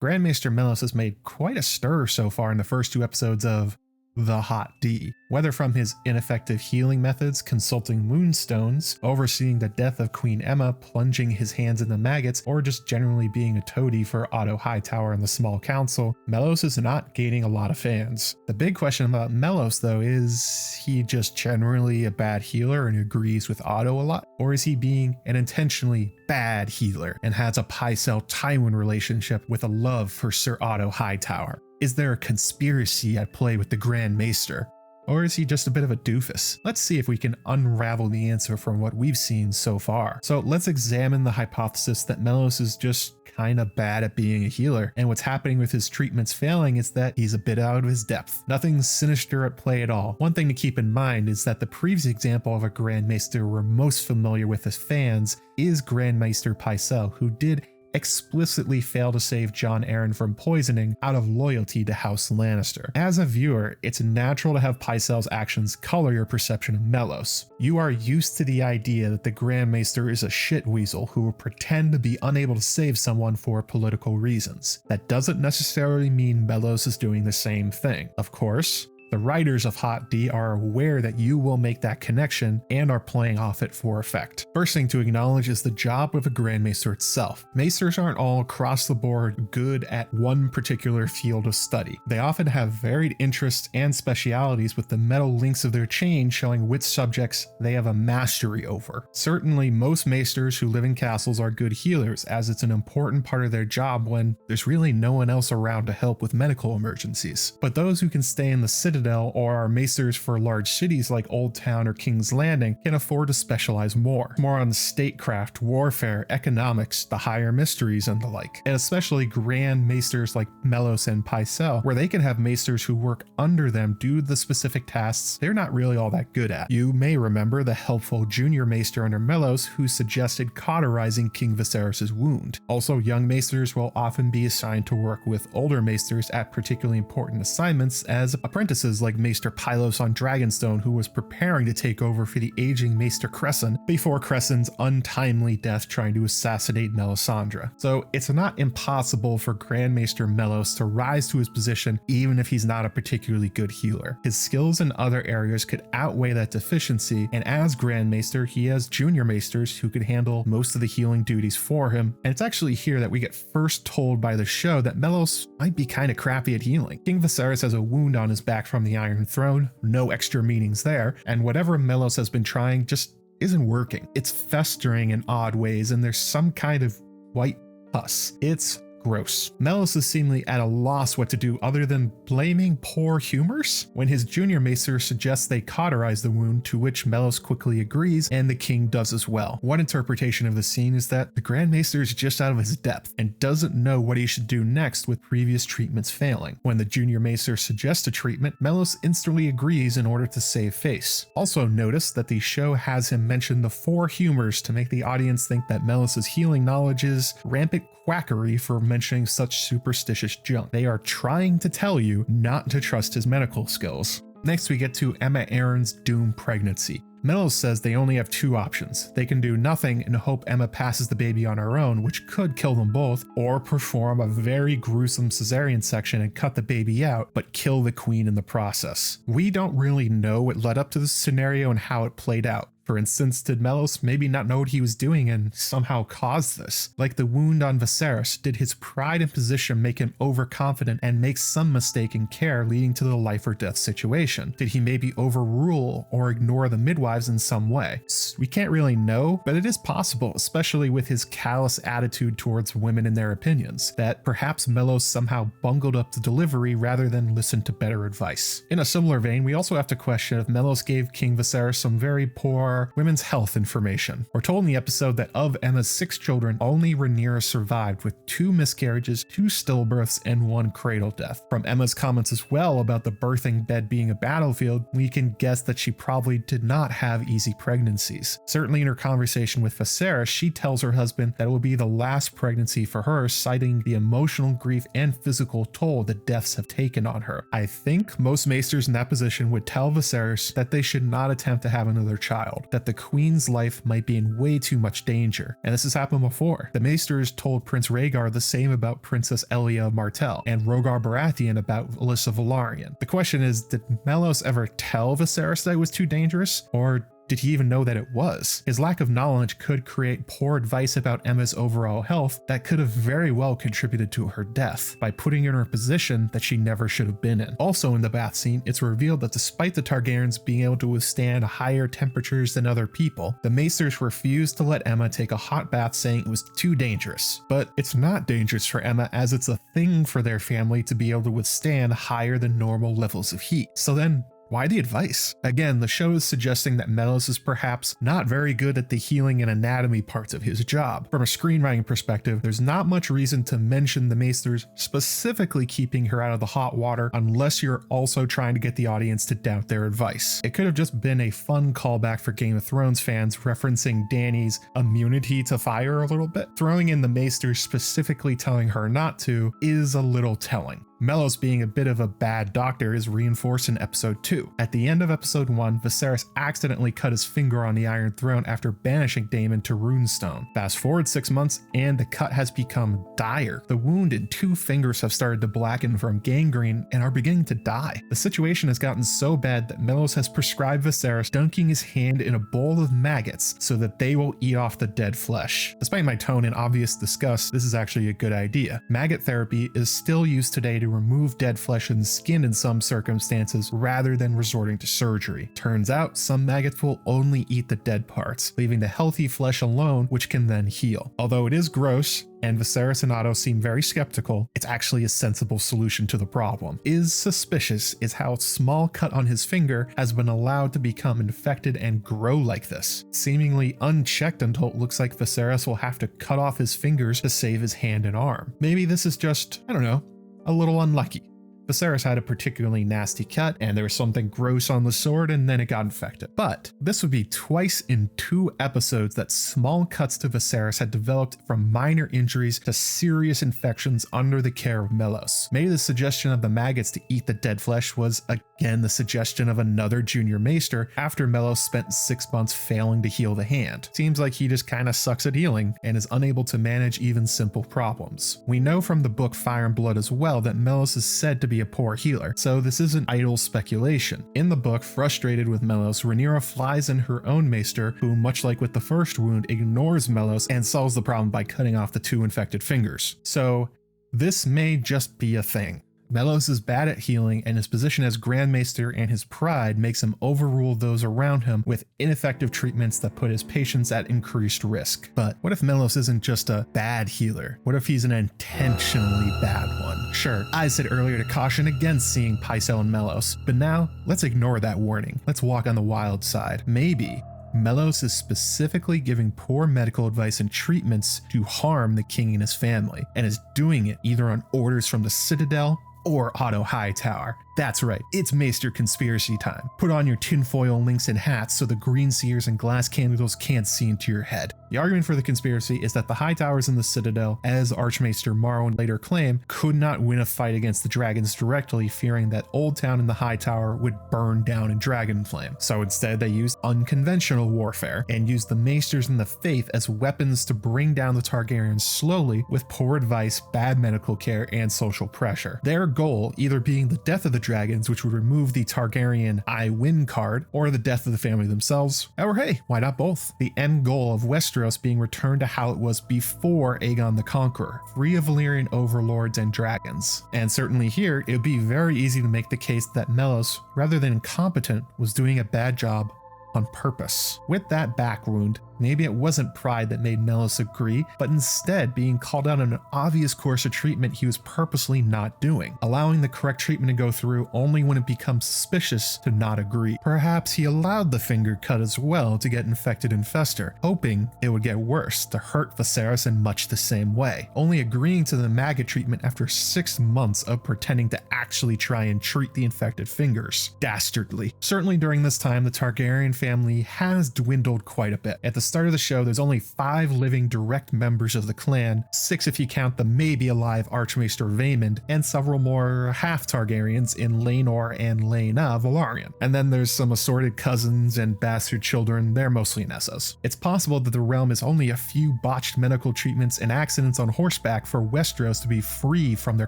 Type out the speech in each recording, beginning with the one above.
Grand Maester Mellos has made quite a stir so far in the first 2 episodes of The Hot D, whether from his ineffective healing methods, consulting moonstones, overseeing the death of Queen Aemma, plunging his hands in the maggots, or just generally being a toady for Otto Hightower and the small council. Mellos is not gaining a lot of fans. The big question about Mellos though, is he just generally a bad healer and agrees with Otto a lot? Or is he being an intentionally bad healer and has a Pycelle-Tywin relationship with a love for Sir Otto Hightower? Is there a conspiracy at play with the Grand Maester? Or is he just a bit of a doofus? Let's see if we can unravel the answer from what we've seen so far. So let's examine the hypothesis that Mellos is just kinda bad at being a healer, and what's happening with his treatments failing is that he's a bit out of his depth. Nothing sinister at play at all. One thing to keep in mind is that the previous example of a Grand Maester we're most familiar with as fans is Grand Maester Pycelle, who did explicitly fail to save Jon Arryn from poisoning out of loyalty to House Lannister. As a viewer, it's natural to have Pycelle's actions color your perception of Mellos. You are used to the idea that the Grand Maester is a shit weasel who will pretend to be unable to save someone for political reasons. That doesn't necessarily mean Mellos is doing the same thing. Of course, the writers of Hot D are aware that you will make that connection and are playing off it for effect. First thing to acknowledge is the job of a Grand Maester itself. Maesters aren't all across the board good at one particular field of study. They often have varied interests and specialities, with the metal links of their chain showing which subjects they have a mastery over. Certainly, most Maesters who live in castles are good healers, as it's an important part of their job when there's really no one else around to help with medical emergencies. But those who can stay in the citadel or are maesters for large cities like Old Town or King's Landing can afford to specialize more on statecraft, warfare, economics, the higher mysteries, and the like. And especially grand maesters like Mellos and Pycelle, where they can have maesters who work under them do the specific tasks they're not really all that good at. You may remember the helpful junior maester under Mellos who suggested cauterizing King Viserys' wound. Also, young maesters will often be assigned to work with older maesters at particularly important assignments as apprentices, like Maester Pylos on Dragonstone, who was preparing to take over for the aging Maester Cressen before Cressen's untimely death trying to assassinate Melisandre. So it's not impossible for Grand Maester Mellos to rise to his position even if he's not a particularly good healer. His skills in other areas could outweigh that deficiency, and as Grand Maester, he has junior maesters who could handle most of the healing duties for him, and it's actually here that we get first told by the show that Mellos might be kinda crappy at healing. King Viserys has a wound on his back from the Iron Throne, no extra meanings there, and whatever Mellos has been trying just isn't working. It's festering in odd ways, and there's some kind of white pus. It's gross. Mellos is seemingly at a loss what to do other than blaming poor humors when his junior maester suggests they cauterize the wound, to which Mellos quickly agrees, and the king does as well. One interpretation of the scene is that the Grand Maester is just out of his depth and doesn't know what he should do next with previous treatments failing. When the junior maester suggests a treatment, Mellos instantly agrees in order to save face. Also notice that the show has him mention the 4 humors to make the audience think that Mellos' healing knowledge is rampant quackery for mentioning such superstitious junk. They are trying to tell you not to trust his medical skills. Next, we get to Aemma Arryn's doomed pregnancy. Mellos says they only have 2 options. They can do nothing and hope Aemma passes the baby on her own, which could kill them both, or perform a very gruesome cesarean section and cut the baby out, but kill the queen in the process. We don't really know what led up to this scenario and how it played out. For instance, did Mellos maybe not know what he was doing and somehow caused this? Like the wound on Viserys, did his pride and position make him overconfident and make some mistake in care leading to the life or death situation? Did he maybe overrule or ignore the midwives in some way? We can't really know, but it is possible, especially with his callous attitude towards women and their opinions, that perhaps Mellos somehow bungled up the delivery rather than listen to better advice. In a similar vein, we also have to question if Mellos gave King Viserys some very poor women's health information. We're told in the episode that of Aemma's 6 children, only Rhaenyra survived with 2 miscarriages, 2 stillbirths, and 1 cradle death. From Aemma's comments as well about the birthing bed being a battlefield, we can guess that she probably did not have easy pregnancies. Certainly in her conversation with Viserys, she tells her husband that it will be the last pregnancy for her, citing the emotional grief and physical toll the deaths have taken on her. I think most maesters in that position would tell Viserys that they should not attempt to have another child. that the Queen's life might be in way too much danger. And this has happened before. The Maesters told Prince Rhaegar the same about Princess Elia of Martell and Rhaegar Baratheon about Alyssa Velaryon. The question is, did Mellos ever tell Viserys that it was too dangerous? Or did he even know that it was? His lack of knowledge could create poor advice about Aemma's overall health that could have very well contributed to her death by putting her in a position that she never should have been in. Also in the bath scene, it's revealed that despite the Targaryens being able to withstand higher temperatures than other people, the Maesters refused to let Aemma take a hot bath, saying it was too dangerous. But it's not dangerous for Aemma, as it's a thing for their family to be able to withstand higher than normal levels of heat. So then, why the advice? Again, the show is suggesting that Mellos is perhaps not very good at the healing and anatomy parts of his job. From a screenwriting perspective, there's not much reason to mention the Maesters specifically keeping her out of the hot water unless you're also trying to get the audience to doubt their advice. It could have just been a fun callback for Game of Thrones fans referencing Dany's immunity to fire a little bit. Throwing in the Maesters specifically telling her not to is a little telling. Mellos being a bit of a bad doctor is reinforced in episode 2. At the end of episode 1, Viserys accidentally cut his finger on the Iron Throne after banishing Daemon to Runestone. Fast forward 6 months and the cut has become dire. The wound in 2 fingers have started to blacken from gangrene and are beginning to die. The situation has gotten so bad that Mellos has prescribed Viserys dunking his hand in a bowl of maggots so that they will eat off the dead flesh. Despite my tone and obvious disgust, this is actually a good idea. Maggot therapy is still used today to remove dead flesh and skin in some circumstances rather than resorting to surgery. Turns out some maggots will only eat the dead parts, leaving the healthy flesh alone, which can then heal. Although it is gross, and Viserys and Otto seem very skeptical, it's actually a sensible solution to the problem. Is suspicious is how a small cut on his finger has been allowed to become infected and grow like this, seemingly unchecked until it looks like Viserys will have to cut off his fingers to save his hand and arm. Maybe this is just, I don't know, a little unlucky. Viserys had a particularly nasty cut, and there was something gross on the sword, and then it got infected. But this would be twice in 2 episodes that small cuts to Viserys had developed from minor injuries to serious infections under the care of Mellos. Maybe the suggestion of the maggots to eat the dead flesh was again the suggestion of another junior maester after Mellos spent 6 months failing to heal the hand. Seems like he just kinda sucks at healing and is unable to manage even simple problems. We know from the book Fire and Blood as well that Mellos is said to be a poor healer, so this isn't idle speculation. In the book, frustrated with Mellos, Rhaenyra flies in her own maester, who, much like with the first wound, ignores Mellos and solves the problem by cutting off the 2 infected fingers. So this may just be a thing. Mellos is bad at healing, and his position as Grand Maester and his pride makes him overrule those around him with ineffective treatments that put his patients at increased risk. But what if Mellos isn't just a bad healer? What if he's an intentionally bad one? Sure, I said earlier to caution against seeing Pycelle and Mellos, but now let's ignore that warning. Let's walk on the wild side. Maybe Mellos is specifically giving poor medical advice and treatments to harm the king and his family, and is doing it either on orders from the Citadel or Otto Hightower. That's right, it's Maester Conspiracy time. Put on your tinfoil links and hats so the green seers and glass candles can't see into your head. The argument for the conspiracy is that the Hightowers in the Citadel, as Archmaester Marwyn later claimed, could not win a fight against the dragons directly, fearing that Old Town and the Hightower would burn down in dragon flame. So instead they used unconventional warfare and used the Maesters and the Faith as weapons to bring down the Targaryens slowly with poor advice, bad medical care, and social pressure. Their goal either being the death of the dragons, which would remove the Targaryen I win card, or the death of the family themselves, or hey, why not both? The end goal of Westeros being returned to how it was before Aegon the Conqueror, free of Valyrian overlords and dragons. And certainly here, it would be very easy to make the case that Mellos, rather than incompetent, was doing a bad job on purpose. With that back wound, maybe it wasn't pride that made Mellos agree, but instead being called out on an obvious course of treatment he was purposely not doing, allowing the correct treatment to go through only when it becomes suspicious to not agree. Perhaps he allowed the finger cut as well to get infected and fester, hoping it would get worse to hurt Viserys in much the same way, only agreeing to the maggot treatment after 6 months of pretending to actually try and treat the infected fingers. Dastardly. Certainly during this time, the Targaryen family has dwindled quite a bit. At the start of the show, there's only 5 living direct members of the clan, 6 if you count the maybe alive Archmaester Vaemond, and several more half Targaryens in Laenor and Laena Velaryon. And then there's some assorted cousins and bastard children, they're mostly in Essos. It's possible that the realm is only a few botched medical treatments and accidents on horseback for Westeros to be free from their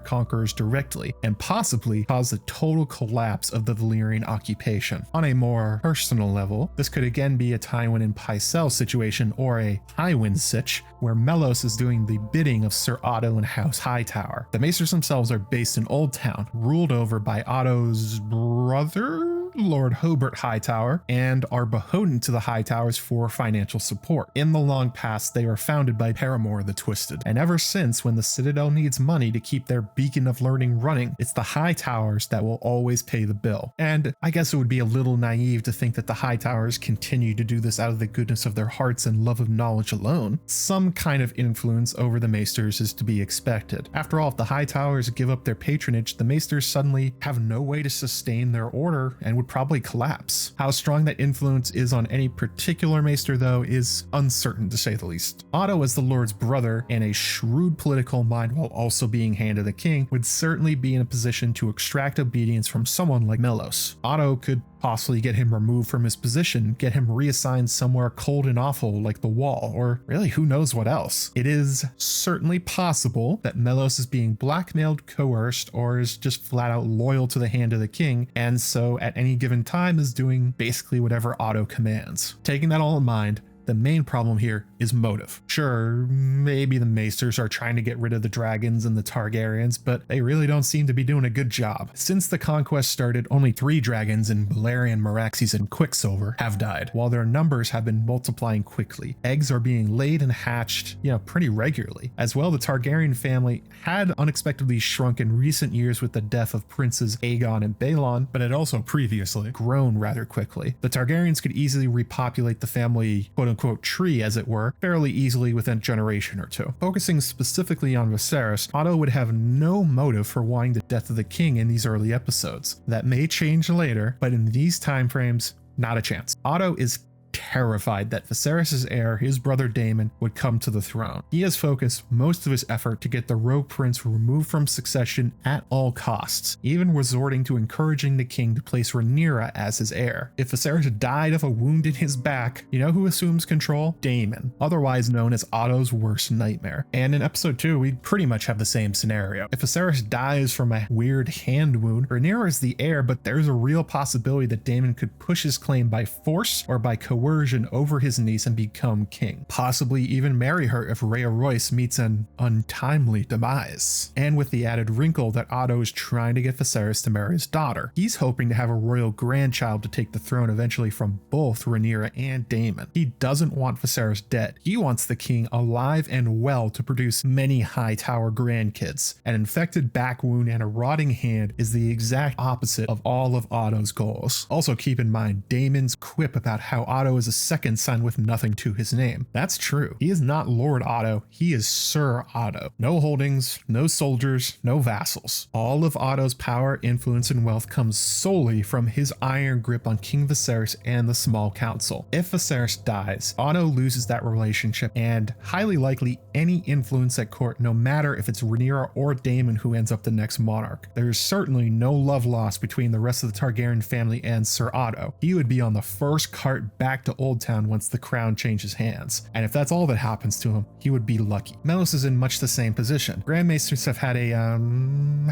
conquerors directly, and possibly cause the total collapse of the Valyrian occupation. On a more personal level, this could again be a Tywin and Pycelle situation, or a Tywin sitch, where Mellos is doing the bidding of Sir Otto and House Hightower. The Maesters themselves are based in Old Town, ruled over by Otto's brother, Lord Hobart Hightower, and are beholden to the Hightowers for financial support. In the long past, they were founded by Paramore the Twisted, and ever since, when the Citadel needs money to keep their beacon of learning running, it's the Hightowers that will always pay the bill. And I guess it would be a little naive to think that the Hightowers continue to do this out of the goodness of their hearts and love of knowledge alone. Some kind of influence over the Maesters is to be expected. After all, if the Hightowers give up their patronage, the Maesters suddenly have no way to sustain their order and would probably collapse. How strong that influence is on any particular Maester, though, is uncertain to say the least. Otto, as the Lord's brother and a shrewd political mind while also being hand of the king, would certainly be in a position to extract obedience from someone like Mellos. Otto could possibly get him removed from his position, get him reassigned somewhere cold and awful like the Wall, or really who knows what else. It is certainly possible that Mellos is being blackmailed, coerced, or is just flat out loyal to the hand of the king, and so at any given time is doing basically whatever Otto commands. Taking that all in mind, the main problem here is motive. Sure, maybe the Maesters are trying to get rid of the dragons and the Targaryens, but they really don't seem to be doing a good job. Since the conquest started, only 3 dragons in Balerion, Meraxes, and Quicksilver have died, while their numbers have been multiplying quickly. Eggs are being laid and hatched, pretty regularly. As well, the Targaryen family had unexpectedly shrunk in recent years with the death of Princes Aegon and Balon, but had also previously grown rather quickly. The Targaryens could easily repopulate the family quote-unquote tree, as it were, fairly easily within a generation or two. Focusing specifically on Viserys, Otto would have no motive for wanting the death of the king in these early episodes. That may change later, but in these time frames, not a chance. Otto is terrified that Viserys' heir, his brother Daemon, would come to the throne. He has focused most of his effort to get the rogue prince removed from succession at all costs, even resorting to encouraging the king to place Rhaenyra as his heir. If Viserys died of a wound in his back, you know who assumes control? Daemon, otherwise known as Otto's worst nightmare. And in episode 2, we pretty much have the same scenario. If Viserys dies from a weird hand wound, Rhaenyra is the heir, but there's a real possibility that Daemon could push his claim by force or by coercion over his niece and become king, possibly even marry her if Rhea Royce meets an untimely demise. And with the added wrinkle that Otto is trying to get Viserys to marry his daughter. He's hoping to have a royal grandchild to take the throne eventually from both Rhaenyra and Daemon. He doesn't want Viserys dead. He wants the king alive and well to produce many Hightower grandkids. An infected back wound and a rotting hand is the exact opposite of all of Otto's goals. Also keep in mind Daemon's quip about how Otto is a second son with nothing to his name. That's true. He is not Lord Otto, he is Sir Otto. No holdings, no soldiers, no vassals. All of Otto's power, influence, and wealth comes solely from his iron grip on King Viserys and the small council. If Viserys dies, Otto loses that relationship and highly likely any influence at court, no matter if it's Rhaenyra or Daemon who ends up the next monarch. There's certainly no love lost between the rest of the Targaryen family and Sir Otto. He would be on the first cart back to Old Town once the crown changes hands, and if that's all that happens to him, he would be lucky. Mellos is in much the same position. Grand Maesters have had a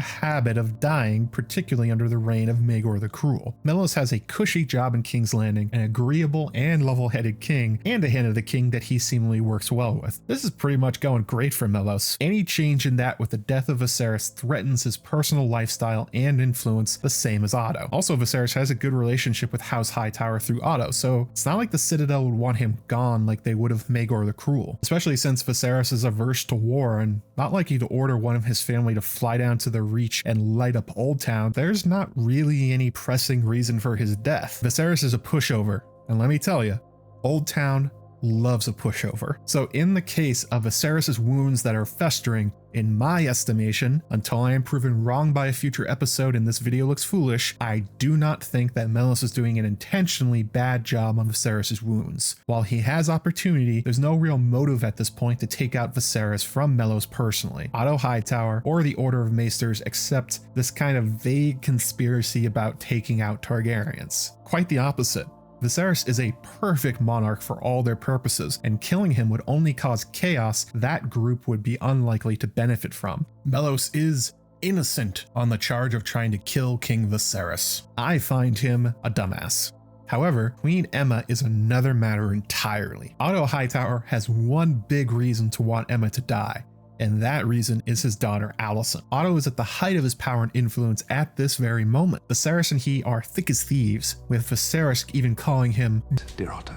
habit of dying, particularly under the reign of Maegor the Cruel. Mellos has a cushy job in King's Landing, an agreeable and level-headed king, and a hand of the king that he seemingly works well with. This is pretty much going great for Mellos. Any change in that with the death of Viserys threatens his personal lifestyle and influence, the same as Otto. Also, Viserys has a good relationship with House Hightower through Otto, so it's not like the Citadel would want him gone like they would have Maegor the Cruel, especially since Viserys is averse to war and not likely to order one of his family to fly down to the Reach and light up Old Town. There's not really any pressing reason for his death. Viserys is a pushover, and let me tell you, Old Town loves a pushover. So in the case of Viserys' wounds that are festering, in my estimation, until I am proven wrong by a future episode and this video looks foolish, I do not think that Mellos is doing an intentionally bad job on Viserys' wounds. While he has opportunity, there's no real motive at this point to take out Viserys from Mellos personally, Otto Hightower, or the Order of Maesters, except this kind of vague conspiracy about taking out Targaryens. Quite the opposite. Viserys is a perfect monarch for all their purposes, and killing him would only cause chaos that group would be unlikely to benefit from. Mellos is innocent on the charge of trying to kill King Viserys. I find him a dumbass. However, Queen Aemma is another matter entirely. Otto Hightower has one big reason to want Aemma to die, and that reason is his daughter Alicent. Otto is at the height of his power and influence at this very moment. Viserys and he are thick as thieves, with Viserys even calling him Dear Otto.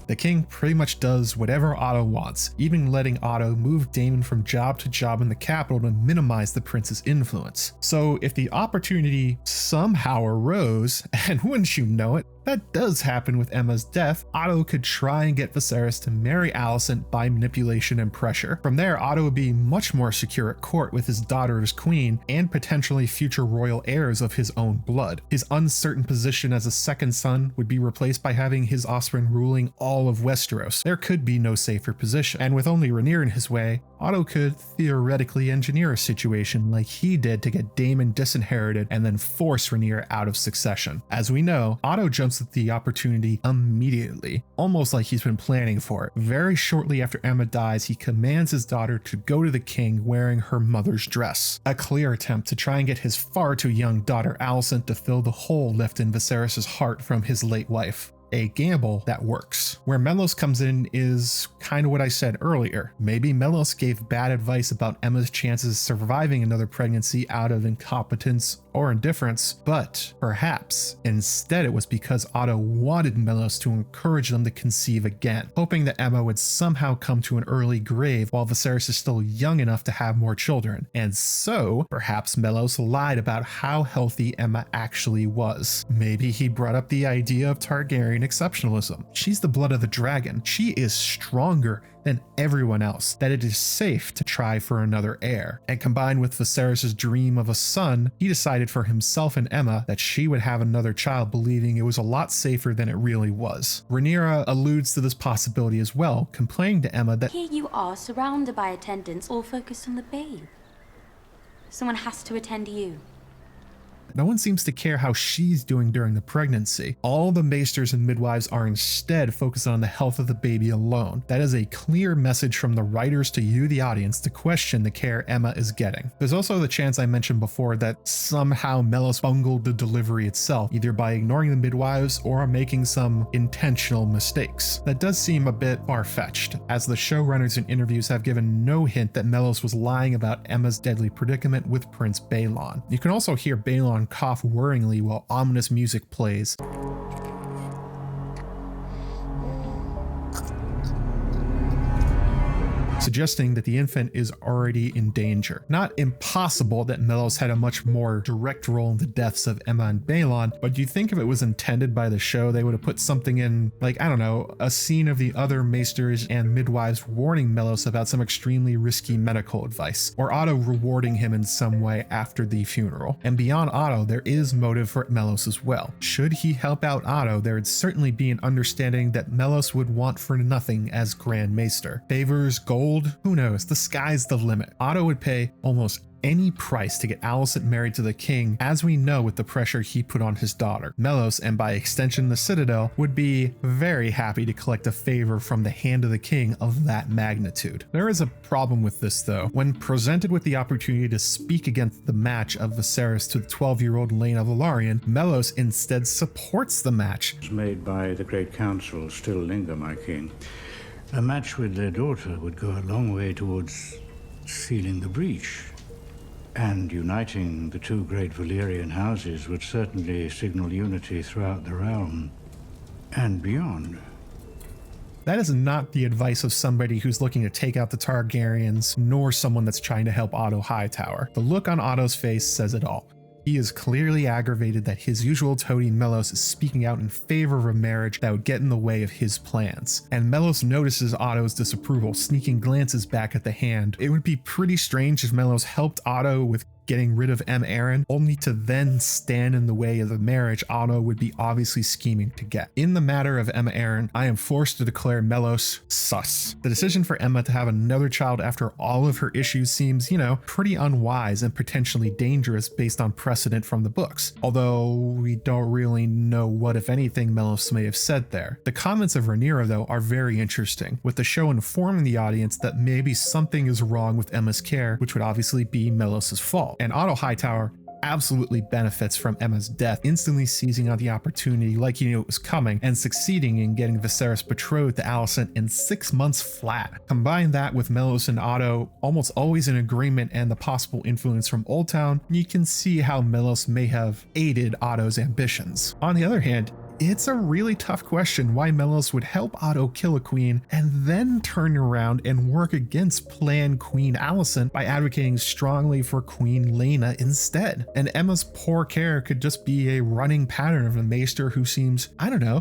The king pretty much does whatever Otto wants, even letting Otto move Daemon from job to job in the capital to minimize the prince's influence. So if the opportunity somehow arose, and wouldn't you know it, that does happen with Aemma's death, Otto could try and get Viserys to marry Alicent by manipulation and pressure. From there, Otto would be much more secure at court with his daughter as queen and potentially future royal heirs of his own blood. His uncertain position as a second son would be replaced by having his offspring ruling all of Westeros. There could be no safer position, and with only Rhaenyra in his way, Otto could theoretically engineer a situation like he did to get Daemon disinherited and then force Rhaenyra out of succession. As we know, Otto jumps at the opportunity immediately, almost like he's been planning for it. Very shortly after Aemma dies, he commands his daughter to go to the king wearing her mother's dress, a clear attempt to try and get his far too young daughter Alicent to fill the hole left in Viserys' heart from his late wife. A gamble that works. Where Mellos comes in is kind of what I said earlier. Maybe Mellos gave bad advice about Aemma's chances of surviving another pregnancy out of incompetence or indifference, but perhaps instead it was because Otto wanted Mellos to encourage them to conceive again, hoping that Aemma would somehow come to an early grave while Viserys is still young enough to have more children. And so, perhaps Mellos lied about how healthy Aemma actually was. Maybe he brought up the idea of Targaryen exceptionalism. She's the blood of the dragon. She is stronger than everyone else, that it is safe to try for another heir. And combined with Viserys' dream of a son, he decided for himself and Aemma that she would have another child, believing it was a lot safer than it really was. Rhaenyra alludes to this possibility as well, complaining to Aemma that here you are surrounded by attendants all focused on the babe. Someone has to attend to you. no one seems to care how she's doing during the pregnancy. All the maesters and midwives are instead focused on the health of the baby alone. That is a clear message from the writers to you, the audience, to question the care Aemma is getting. There's also the chance I mentioned before that somehow Mellos bungled the delivery itself, either by ignoring the midwives or making some intentional mistakes. That does seem a bit far-fetched, as the showrunners in interviews have given no hint that Mellos was lying about Aemma's deadly predicament with Prince Balon. You can also hear Balon cough worryingly while ominous music plays, suggesting that the infant is already in danger. Not impossible that Mellos had a much more direct role in the deaths of Aemma and Balon, but do you think if it was intended by the show, they would have put something in, like, I don't know, a scene of the other maesters and midwives warning Mellos about some extremely risky medical advice, or Otto rewarding him in some way after the funeral? And beyond Otto, there is motive for Mellos as well. Should he help out Otto, there would certainly be an understanding that Mellos would want for nothing as Grand Maester. Favors, gold, who knows, the sky's the limit. Otto would pay almost any price to get Alicent married to the king, as we know with the pressure he put on his daughter. Mellos, and by extension the Citadel, would be very happy to collect a favor from the hand of the king of that magnitude. There is a problem with this though. When presented with the opportunity to speak against the match of Viserys to the 12-year-old Lena Velaryon, Mellos instead supports the match. Made by the Great Council still linger, my king. A match with their daughter would go a long way towards sealing the breach. And uniting the two great Valyrian houses would certainly signal unity throughout the realm and beyond. That is not the advice of somebody who's looking to take out the Targaryens, nor someone that's trying to help Otto Hightower. The look on Otto's face says it all. He is clearly aggravated that his usual toady Mellos is speaking out in favor of a marriage that would get in the way of his plans. And Mellos notices Otto's disapproval, sneaking glances back at the hand. It would be pretty strange if Mellos helped Otto with getting rid of Ariane, only to then stand in the way of the marriage Otto would be obviously scheming to get. In the matter of Ariane, I am forced to declare Mellos sus. The decision for Aemma to have another child after all of her issues seems, pretty unwise and potentially dangerous based on precedent from the books, although we don't really know what, if anything, Mellos may have said there. The comments of Rhaenyra, though, are very interesting, with the show informing the audience that maybe something is wrong with Aemma's care, which would obviously be Mellos' fault. And Otto Hightower absolutely benefits from Aemma's death, instantly seizing on the opportunity like he knew it was coming and succeeding in getting Viserys betrothed to Alicent in 6 months flat. Combine that with Mellos and Otto almost always in agreement and the possible influence from Old Town, you can see how Mellos may have aided Otto's ambitions. On the other hand, it's a really tough question why Mellos would help Otto kill a queen and then turn around and work against planned Queen Alicent by advocating strongly for Queen Laena instead. And Aemma's poor care could just be a running pattern of a maester who seems,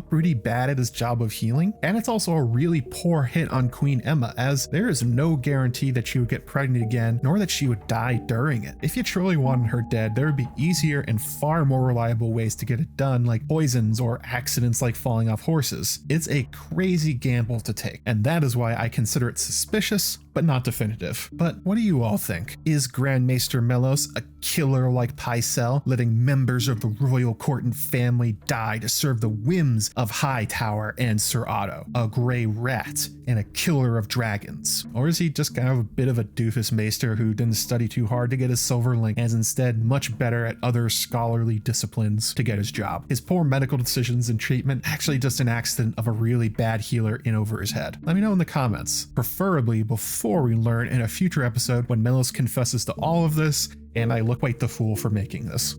pretty bad at his job of healing. And it's also a really poor hit on Queen Aemma, as there is no guarantee that she would get pregnant again, nor that she would die during it. If you truly wanted her dead, there would be easier and far more reliable ways to get it done, like poisons or accidents like falling off horses. It's a crazy gamble to take, and that is why I consider it suspicious, but not definitive. But what do you all think? Is Grand Maester Mellos a killer like Pycelle, letting members of the royal court and family die to serve the whims of Hightower and Sir Otto, a grey rat and a killer of dragons? Or is he just kind of a bit of a doofus maester who didn't study too hard to get his silver link and is instead much better at other scholarly disciplines to get his job? His poor medical decisions and treatment actually just an accident of a really bad healer in over his head? Let me know in the comments, preferably before we learn in a future episode when Mellos confesses to all of this and I look quite the fool for making this.